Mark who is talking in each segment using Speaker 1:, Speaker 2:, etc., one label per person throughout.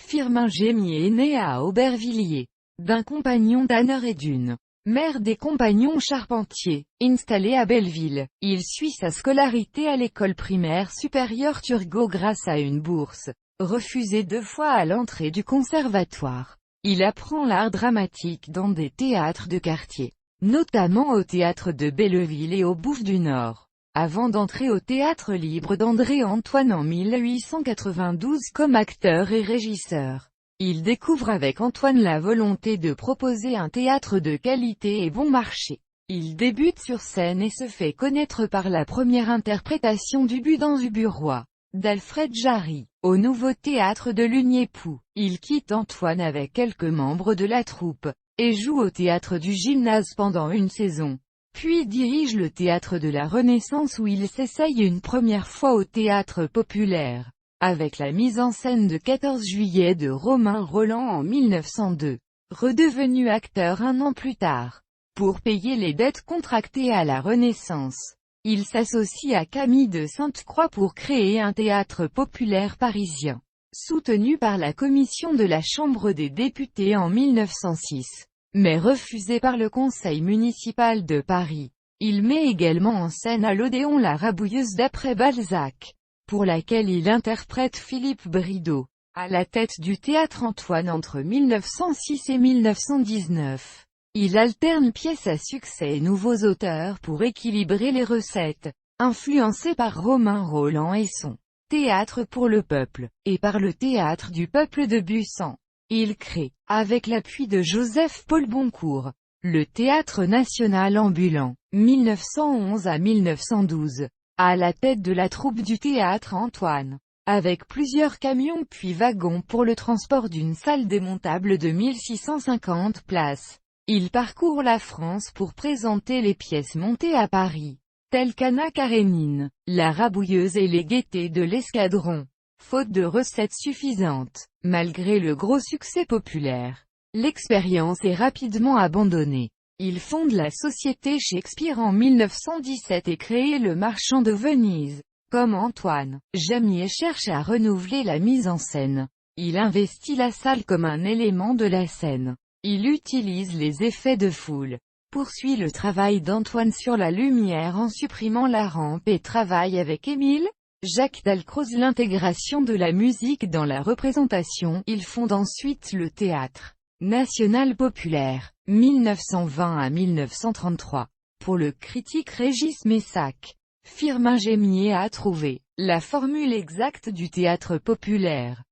Speaker 1: Firmin Gémier est né à Aubervilliers, d'un compagnon tanneur et d'une mère des compagnons charpentiers, installé à Belleville. Il suit sa scolarité à l'école primaire supérieure Turgot grâce à une bourse, refusée 2 fois à l'entrée du conservatoire. Il apprend l'art dramatique dans des théâtres de quartier, notamment au théâtre de Belleville et au Bouffe du Nord, avant d'entrer au théâtre libre d'André-Antoine en 1892 comme acteur et régisseur. Il découvre avec Antoine la volonté de proposer un théâtre de qualité et bon marché. Il débute sur scène et se fait connaître par la première interprétation du But dans Ubu-Roi, d'Alfred Jarry, au Nouveau Théâtre de Lugnépou. Il quitte Antoine avec quelques membres de la troupe, et joue au théâtre du Gymnase pendant une saison. Puis dirige le théâtre de la Renaissance où il s'essaye une première fois au théâtre populaire, avec la mise en scène de 14 juillet de Romain Rolland en 1902. Redevenu acteur 1 an plus tard, pour payer les dettes contractées à la Renaissance, il s'associe à Camille de Sainte-Croix pour créer un théâtre populaire parisien, soutenu par la commission de la Chambre des députés en 1906, mais refusé par le conseil municipal de Paris. Il met également en scène à l'Odéon La Rabouilleuse d'après Balzac, pour laquelle il interprète Philippe Bridot, à la tête du théâtre Antoine entre 1906 et 1919. Il alterne pièces à succès et nouveaux auteurs pour équilibrer les recettes, influencé par Romain Rolland et son Théâtre pour le peuple, et par le Théâtre du peuple de Busan. Il crée, avec l'appui de Joseph-Paul Boncourt, le Théâtre national ambulant, 1911 à 1912. À la tête de la troupe du théâtre Antoine, avec plusieurs camions puis wagons pour le transport d'une salle démontable de 1650 places. Il parcourt la France pour présenter les pièces montées à Paris, telles qu'Anna Karénine, La Rabouilleuse et les Gaîtés de l'Escadron. Faute de recettes suffisantes, malgré le gros succès populaire, l'expérience est rapidement abandonnée. Il fonde la Société Shakespeare en 1917 et crée le Marchand de Venise. Comme Antoine, Gémier cherche à renouveler la mise en scène. Il investit la salle comme un élément de la scène. Il utilise les effets de foule. Poursuit le travail d'Antoine sur la lumière en supprimant la rampe et travaille avec Émile Jacques Dalcroze l'intégration de la musique dans la représentation. Il fonde ensuite le Théâtre national populaire, 1920 à 1933. Pour le critique Régis Messac, Firmin Gémier a trouvé la formule exacte du théâtre populaire.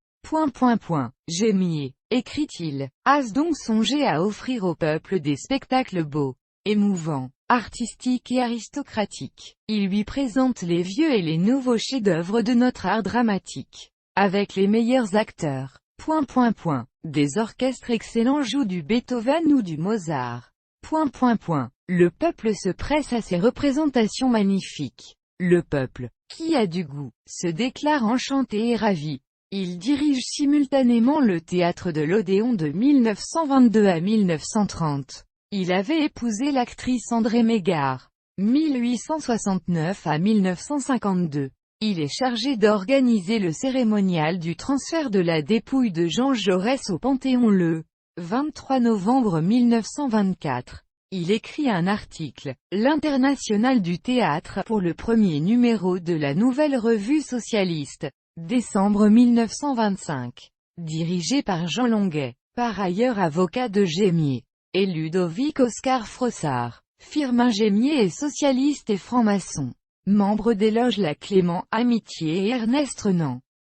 Speaker 1: Gémier, écrit-il, a donc songé à offrir au peuple des spectacles beaux, émouvants, artistiques et aristocratiques. Il lui présente les vieux et les nouveaux chefs-d'œuvre de notre art dramatique, avec les meilleurs acteurs. Des orchestres excellents jouent du Beethoven ou du Mozart. Le peuple se presse à ces représentations magnifiques. Le peuple, qui a du goût, se déclare enchanté et ravi. Il dirige simultanément le théâtre de l'Odéon de 1922 à 1930. Il avait épousé l'actrice Andrée Mégard, 1869 à 1952. Il est chargé d'organiser le cérémonial du transfert de la dépouille de Jean Jaurès au Panthéon le 23 novembre 1924. Il écrit un article, l'International du théâtre, pour le premier numéro de la Nouvelle Revue socialiste, décembre 1925. Dirigé par Jean Longuet, par ailleurs avocat de Gémier, et Ludovic Oscar Frossard. Firmin Gémier est socialiste et franc-maçon. Membre des loges La Clément, Amitié et Ernest Renan.